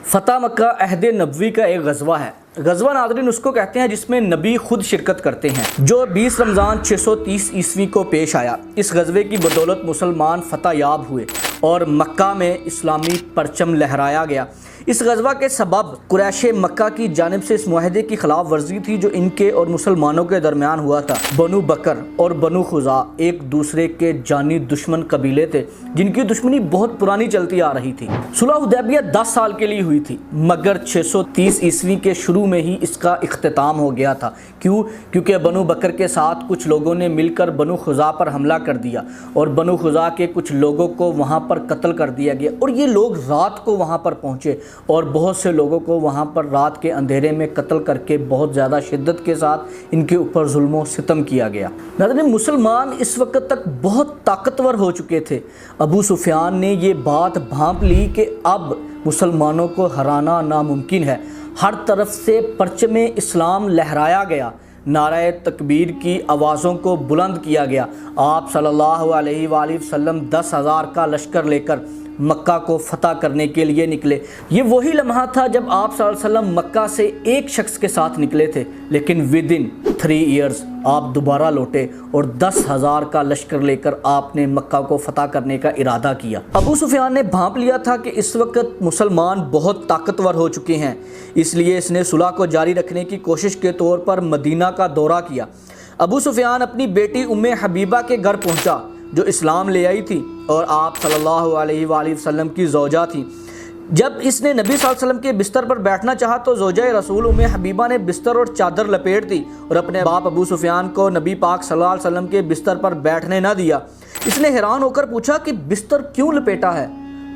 فتح مکہ عہد نبوی کا ایک غزوہ ہے۔ غزوہ ناظرین اس کو کہتے ہیں جس میں نبی خود شرکت کرتے ہیں، جو 20 رمضان 630 عیسوی کو پیش آیا۔ اس غزوے کی بدولت مسلمان فتح یاب ہوئے اور مکہ میں اسلامی پرچم لہرایا گیا۔ اس غزوہ کے سبب قریش مکہ کی جانب سے اس معاہدے کی خلاف ورزی تھی جو ان کے اور مسلمانوں کے درمیان ہوا تھا۔ بنو بکر اور بنو خزاع ایک دوسرے کے جانی دشمن قبیلے تھے جن کی دشمنی بہت پرانی چلتی آ رہی تھی۔ صلح حدیبیہ 10 سال کے لیے ہوئی تھی، مگر 630 عیسوی کے شروع میں ہی اس کا اختتام ہو گیا تھا۔ کیونکہ بنو بکر کے ساتھ کچھ لوگوں نے مل کر بنو خزاع پر حملہ کر دیا اور بنو خزاع کے کچھ لوگوں کو وہاں پر قتل کر دیا گیا، اور یہ لوگ رات کو وہاں پر پہنچے اور بہت سے لوگوں کو وہاں پر رات کے اندھیرے میں قتل کر کے بہت زیادہ شدت کے ساتھ ان کے اوپر ظلم و ستم کیا گیا۔ ناظرین، مسلمان اس وقت تک بہت طاقتور ہو چکے تھے۔ ابو سفیان نے یہ بات بھانپ لی کہ اب مسلمانوں کو ہرانا ناممکن ہے۔ ہر طرف سے پرچم اسلام لہرایا گیا، نعرہ تکبیر کی آوازوں کو بلند کیا گیا۔ آپ صلی اللہ علیہ وآلہ وسلم 10,000 کا لشکر لے کر مکہ کو فتح کرنے کے لیے نکلے۔ یہ وہی لمحہ تھا جب آپ صلی اللہ علیہ وسلم مکہ سے ایک شخص کے ساتھ نکلے تھے، لیکن ودن 3 ایئرز آپ دوبارہ لوٹے اور 10,000 کا لشکر لے کر آپ نے مکہ کو فتح کرنے کا ارادہ کیا۔ ابو سفیان نے بھانپ لیا تھا کہ اس وقت مسلمان بہت طاقتور ہو چکے ہیں، اس لیے اس نے صلح کو جاری رکھنے کی کوشش کے طور پر مدینہ کا دورہ کیا۔ ابو سفیان اپنی بیٹی ام حبیبہ کے گھر پہنچا جو اسلام لے آئی تھی اور آپ صلی اللہ علیہ وآلہ وسلم کی زوجہ تھی۔ جب اس نے نبی صلی اللہ علیہ وسلم کے بستر پر بیٹھنا چاہا تو زوجہ رسول ام حبیبہ نے بستر اور چادر لپیٹ دی اور اپنے باپ ابو سفیان کو نبی پاک صلی اللہ علیہ وسلم کے بستر پر بیٹھنے نہ دیا۔ اس نے حیران ہو کر پوچھا کہ بستر کیوں لپیٹا ہے؟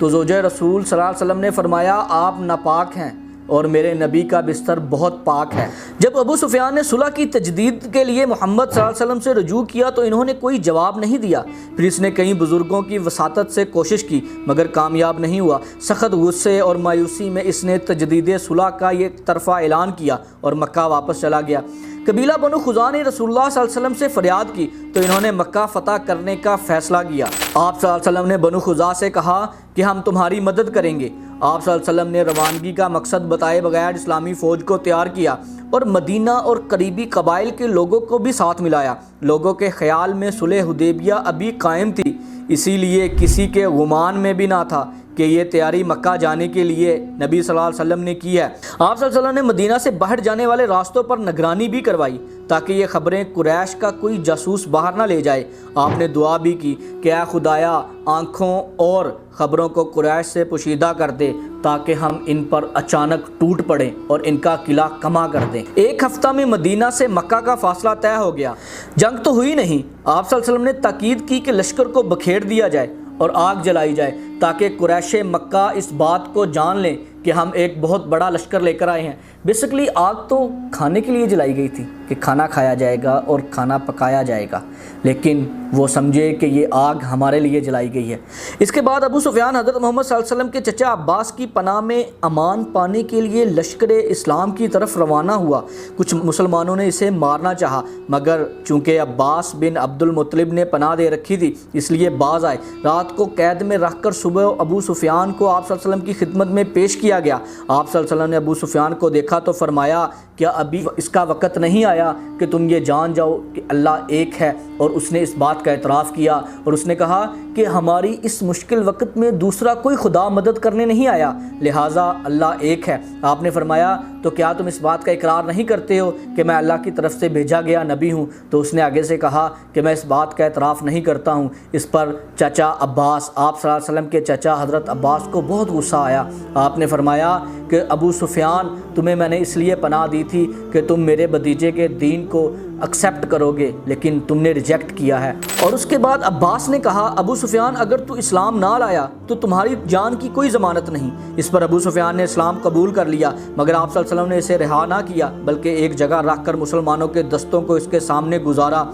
تو زوجہ رسول صلی اللہ علیہ وسلم نے فرمایا، آپ ناپاک ہیں اور میرے نبی کا بستر بہت پاک ہے۔ جب ابو سفیان نے صلح کی تجدید کے لیے محمد صلی اللہ علیہ وسلم سے رجوع کیا تو انہوں نے کوئی جواب نہیں دیا۔ پھر اس نے کئی بزرگوں کی وساطت سے کوشش کی مگر کامیاب نہیں ہوا۔ سخت غصے اور مایوسی میں اس نے تجدید صلح کا ایک طرفہ اعلان کیا اور مکہ واپس چلا گیا۔ قبیلہ بنو خزاع نے رسول اللہ صلی اللہ علیہ وسلم سے فریاد کی تو انہوں نے مکہ فتح کرنے کا فیصلہ کیا۔ آپ صلی اللہ علیہ وسلم نے بنو خزاع سے کہا کہ ہم تمہاری مدد کریں گے۔ آپ صلی اللہ علیہ وسلم نے روانگی کا مقصد بتائے بغیر اسلامی فوج کو تیار کیا اور مدینہ اور قریبی قبائل کے لوگوں کو بھی ساتھ ملایا۔ لوگوں کے خیال میں صلح حدیبیہ ابھی قائم تھی، اسی لیے کسی کے گمان میں بھی نہ تھا کہ یہ تیاری مکہ جانے کے لیے نبی صلی اللہ علیہ وسلم نے کی ہے۔ آپ صلی اللہ علیہ وسلم نے مدینہ سے باہر جانے والے راستوں پر نگرانی بھی کروائی تاکہ یہ خبریں قریش کا کوئی جاسوس باہر نہ لے جائے۔ آپ نے دعا بھی کی کہ اے خدایا، آنکھوں اور خبروں کو قریش سے پوشیدہ کر دے تاکہ ہم ان پر اچانک ٹوٹ پڑیں اور ان کا قلعہ کما کر دیں۔ 1 ہفتہ میں مدینہ سے مکہ کا فاصلہ طے ہو گیا۔ جنگ تو ہوئی نہیں۔ آپ صلی اللہ علیہ وسلم نے تاکید کی کہ لشکر کو بکھیر دیا جائے اور آگ جلائی جائے تاکہ قریش مکہ اس بات کو جان لیں کہ ہم ایک بہت بڑا لشکر لے کر آئے ہیں۔ بیسکلی آگ تو کھانے کے لیے جلائی گئی تھی کہ کھانا کھایا جائے گا اور کھانا پکایا جائے گا، لیکن وہ سمجھے کہ یہ آگ ہمارے لیے جلائی گئی ہے۔ اس کے بعد ابو سفیان حضرت محمد صلی اللہ علیہ وسلم کے چچا عباس کی پناہ میں امان پانے کے لیے لشکر اسلام کی طرف روانہ ہوا۔ کچھ مسلمانوں نے اسے مارنا چاہا مگر چونکہ عباس بن عبد المطلب نے پناہ دے رکھی تھی اس لیے باز آئے۔ رات کو قید میں رکھ کر صبح ابو سفیان کو آپ صلی اللہ علیہ وسلم کی خدمت میں پیش کیا گیا۔ آپ صلی اللہ علیہ وسلم نے ابو سفیان کو دیکھا تو فرمایا، کیا ابھی اس کا وقت نہیں آیا کہ تم یہ جان جاؤ کہ اللہ ایک ہے؟ اور اس نے اس بات کا اعتراف کیا اور اس نے کہا کہ ہماری اس مشکل وقت میں دوسرا کوئی خدا مدد کرنے نہیں آیا، لہٰذا اللہ ایک ہے۔ آپ نے فرمایا، تو کیا تم اس بات کا اقرار نہیں کرتے ہو کہ میں اللہ کی طرف سے بھیجا گیا نبی ہوں؟ تو اس نے آگے سے کہا کہ میں اس بات کا اعتراف نہیں کرتا ہوں۔ اس پر چچا عباس، آپ صلی اللہ علیہ وسلم کے چچا حضرت عباس کو بہت غصہ آیا۔ آپ نے فرمایا کہ ابو سفیان، تمہیں میں نے اس لیے پناہ دی تھی کہ تم میرے بھتیجے کے دین کو ایکسیپٹ کرو گے، لیکن تم نے ریجیکٹ کیا ہے۔ اور اس کے بعد عباس نے کہا، ابو سفیان اگر تو اسلام نہ لایا تو تمہاری جان کی کوئی ضمانت نہیں۔ اس پر ابو سفیان نے اسلام قبول کر لیا مگر آپ صلی اللہ علیہ وسلم نے اسے رہا نہ کیا بلکہ ایک جگہ رکھ کر مسلمانوں کے دستوں کو اس کے سامنے گزارا۔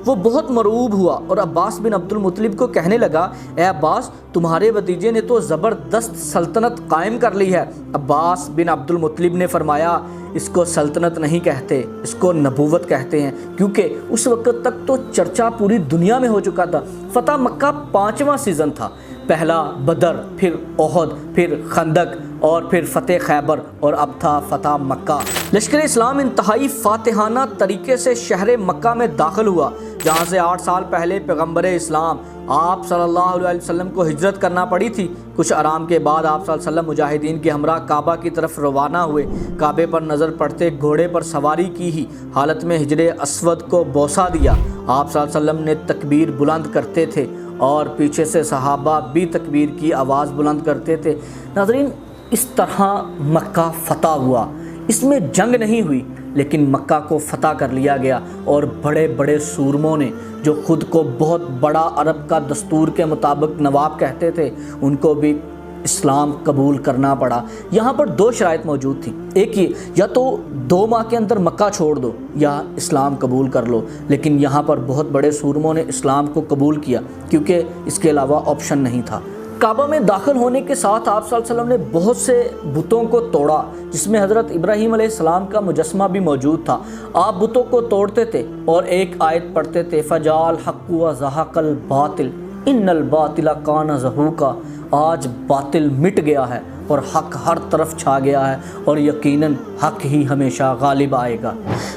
وہ بہت مرعوب ہوا اور عباس بن عبد المطلب کو کہنے لگا، اے عباس، تمہارے بھتیجے نے تو زبردست سلطنت قائم کر لی ہے۔ عباس بن عبد المطلب نے فرمایا، اس کو سلطنت نہیں کہتے، اس کو نبوت کہتے ہیں، کیونکہ اس وقت تک تو چرچا پوری دنیا میں ہو چکا تھا۔ فتح مکہ 5واں سیزن تھا۔ پہلا بدر، پھر احد، پھر خندق اور پھر فتح خیبر اور اب تھا فتح مکہ۔ لشکر اسلام انتہائی فاتحانہ طریقے سے شہر مکہ میں داخل ہوا، جہاں سے 8 سال پہلے پیغمبر اسلام آپ صلی اللہ علیہ وسلم کو ہجرت کرنا پڑی تھی۔ کچھ آرام کے بعد آپ صلی اللہ علیہ وسلم مجاہدین کے ہمراہ کعبہ کی طرف روانہ ہوئے۔ کعبے پر نظر پڑتے گھوڑے پر سواری کی ہی حالت میں حجر اسود کو بوسہ دیا۔ آپ صلی اللہ علیہ وسلم نے تکبیر بلند کرتے تھے اور پیچھے سے صحابہ بھی تکبیر کی آواز بلند کرتے تھے۔ ناظرین، اس طرح مکہ فتح ہوا۔ اس میں جنگ نہیں ہوئی، لیکن مکہ کو فتح کر لیا گیا، اور بڑے بڑے سورموں نے جو خود کو بہت بڑا عرب کا دستور کے مطابق نواب کہتے تھے، ان کو بھی اسلام قبول کرنا پڑا۔ یہاں پر 2 شرائط موجود تھیں، ایک یہ، یا تو 2 ماہ کے اندر مکہ چھوڑ دو یا اسلام قبول کر لو، لیکن یہاں پر بہت بڑے سورموں نے اسلام کو قبول کیا کیونکہ اس کے علاوہ آپشن نہیں تھا۔ کعبہ میں داخل ہونے کے ساتھ آپ صلی اللہ علیہ وسلم نے بہت سے بتوں کو توڑا، جس میں حضرت ابراہیم علیہ السلام کا مجسمہ بھی موجود تھا۔ آپ بتوں کو توڑتے تھے اور ایک آیت پڑھتے تھے، فَجَاءَ الْحَقُّ وَزَهَقَ الْبَاطِلُ إِنَّ الْبَاطِلَ كَانَ زَهُوقًا۔ آج باطل مٹ گیا ہے اور حق ہر طرف چھا گیا ہے، اور یقیناً حق ہی ہمیشہ غالب آئے گا۔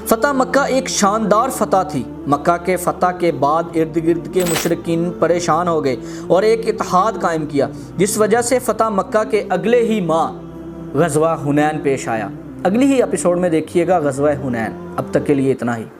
فتح مکہ ایک شاندار فتح تھی۔ مکہ کے فتح کے بعد ارد گرد کے مشرکین پریشان ہو گئے اور ایک اتحاد قائم کیا، جس وجہ سے فتح مکہ کے اگلے ہی ماہ غزوہ حنین پیش آیا۔ اگلی ہی ایپیسوڈ میں دیکھیے گا غزوہ حنین۔ اب تک کے لیے اتنا ہی۔